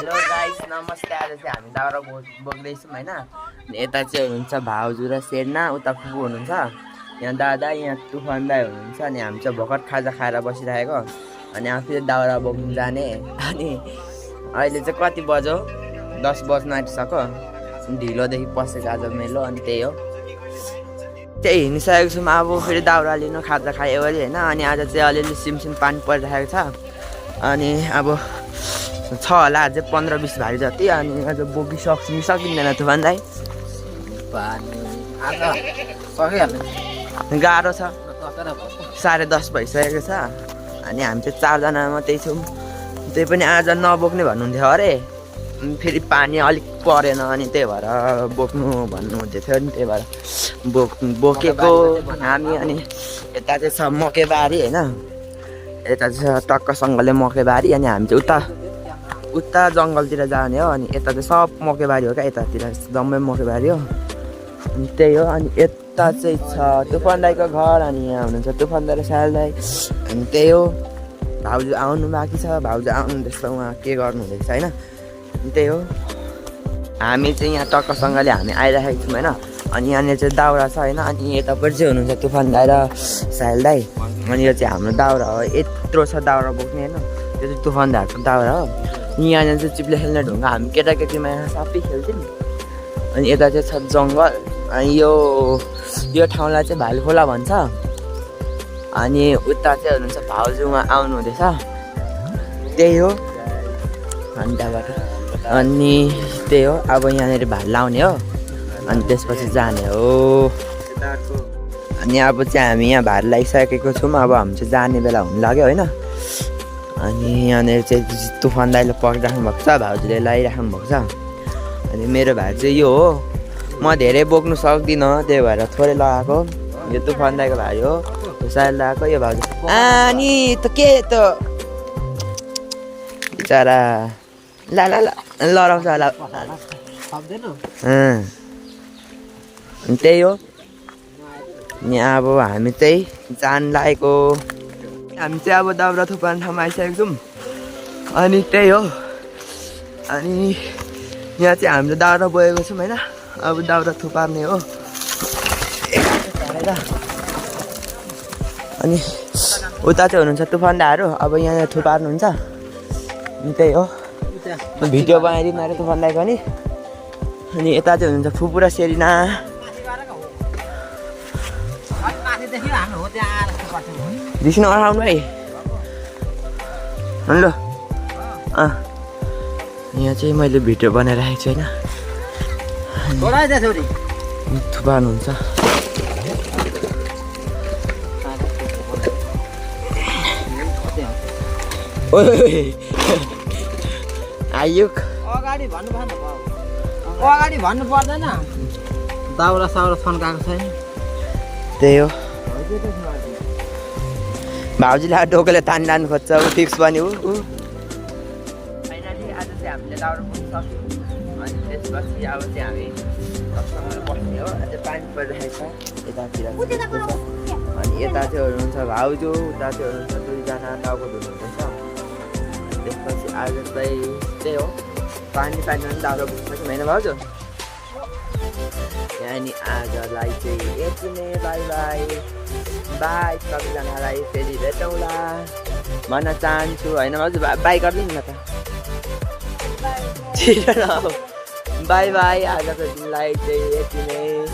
Hello guys, नमस्ते। आज चाहिँ हामी दाउरा बोक्दैछौँ होइन। यता चाहिँ हुनुहुन्छ भाउजू र सेर्ना, उता फुपू हुनुहुन्छ, यहाँ दादा, यहाँ तुफान दाई हुनुहुन्छ। अनि हामी चाहिँ भर्खर खाजा खाएर बसिरहेको। अनि आफै दाउरा बोक्नु जाने। अनि अहिले चाहिँ कति बज्यो, 10 बज्न आँटिसक्यो। ढिलोदेखि पसेको आज मेलो। अनि त्यही हो, त्यही हिँडिसकेको छौँ। अब फेरि दाउरा लिनु खाजा खायो अरे होइन। अनि आज चाहिँ अलिअलि सिमसिम पानी परिरहेको छ। अनि अब छ होला अझै 15-20 भारी जति। अनि आज बोकिसक्छु कि सकिँदैन तुफान दाइ? गाह्रो छ, 10:30 भइसकेको छ। अनि हामी चाहिँ 4जना मात्रै छौँ। त्यही पनि आज नबोक्ने भन्नुहुन्थ्यो अरे, फेरि पानी अलिक परेन। अनि त्यही भएर बोक्नु भन्नुहुँदै थियो। अनि त्यही भएर बोकेको हामी। अनि यता चाहिँ छ मकैबारी होइन, यता चाहिँ टक्कसँगले मकैबारी। अनि हामी चाहिँ उता जङ्गलतिर जाने हो। अनि यता चाहिँ सब मकैबारी हो क्या, यतातिर जम्मै मकैबारी हो। अनि त्यही हो। अनि यता चाहिँ छ तुफान दाईको घर। अनि यहाँ हुनुहुन्छ तुफान दाई र साल दाई। अनि त्यही हो, भाउजू आउनु बाँकी छ। भाउजू आउनुहुँदैछ, उहाँ के गर्नुहुँदैछ होइन। अनि त्यही हो, हामी चाहिँ यहाँ टक्कसँगले हामी आइरहेको छौँ होइन। अनि यहाँनिर चाहिँ दाउरा छ होइन। अनि यतापट्टि चाहिँ हुनुहुन्छ तुफान दाई र साल दाई। अनि यो चाहिँ हाम्रो दाउरा हो, यत्रो छ दाउरा बोक्ने होइन। यो चाहिँ तुफान दाईहरूको दाउरा हो। यहाँनिर चाहिँ चिप्ले खेल्ने ढुङ्गा हामी केटाकेटीमा यहाँ सबै खेल्थ्यौँ। अनि यता चाहिँ छ जङ्गल। अनि यो ठाउँलाई चाहिँ भालुखोला भन्छ। अनि उता चाहिँ हुनुहुन्छ भाउजू, उहाँ आउनु हुँदैछ। त्यही हो अन्त्यबाट। अनि त्यही हो, अब यहाँनिर भाल लाउने हो। अनि त्यसपछि जाने हो। अनि अब चाहिँ हामी यहाँ भार लगाइसकेको छौँ। अब हामी चाहिँ जाने बेला हुनु लाग्यो होइन। अनि यहाँनिर चाहिँ तुफान दाइले पकिराख्नु भएको छ, भाउजूले लगाइराख्नु भएको छ। अनि मेरो भाइ चाहिँ यो हो, म धेरै बोक्नु सक्दिनँ, त्यही भएर थोरै लगाएको। यो तुफान दाइको भाइ हो, साइड लगाएको। यो भाउजू अनि त के त बिचरा लडाउँछ होला। अनि त्यही हो। अनि अब हामी चाहिँ जान लागेको। हामी चाहिँ अब दाउरा थुपार्ने ठाउँमा आइसकेको छौँ। अनि त्यही हो। अनि यहाँ चाहिँ हामीले दाउरा बोकेको छौँ होइन। अब दाउरा थुपार्ने हो। अनि उता चाहिँ हुनुहुन्छ तुफान दाइहरू, अब यहाँ थुपार्नुहुन्छ। अनि त्यही हो, भिडियो बनाइदिनु अरे तुफान दाइको नि। अनि यता चाहिँ हुनुहुन्छ फुपू र सेरिना। विष्णु आउनु है ल। यहाँ चाहिँ मैले भिडियो बनाइराखेको छु होइन। थुपार्नुहुन्छ। आयुक अगाडि भन्नु पर्दैन, दाउरा साउरा थन्काएको छैन। त्यही हो, भाउजूले टोकेले तानिरहनु खोज्छ, ऊ फिक्स पनि ऊ। फाइनली आज चाहिँ हामीले दाउरा बोक्नु सक्यौँ। अनि त्यसपछि अब चाहिँ हामी सबसँग बस्ने हो। अझै पानी परिरहेको छ यतातिर। अनि यता चाहिँ हुनुहुन्छ भाउजू, उता चाहिँ हुनुहुन्छ 2जना टाउको धुनुहुँदैछ। त्यसपछि आज चाहिँ त्यही हो, पानीमा पनि दाउरा बोक्नु सक्यौँ होइन भाउजू। अनि आजलाई चाहिँ यति नै, बाई बाई बाई। सबैजनालाई फेरि भेटौँला भन्न चाहन्छु होइन भाउजू। बाई गरिदिनु न त, छिटो न। By by. आजको दिनलाई चाहिँ यति नै।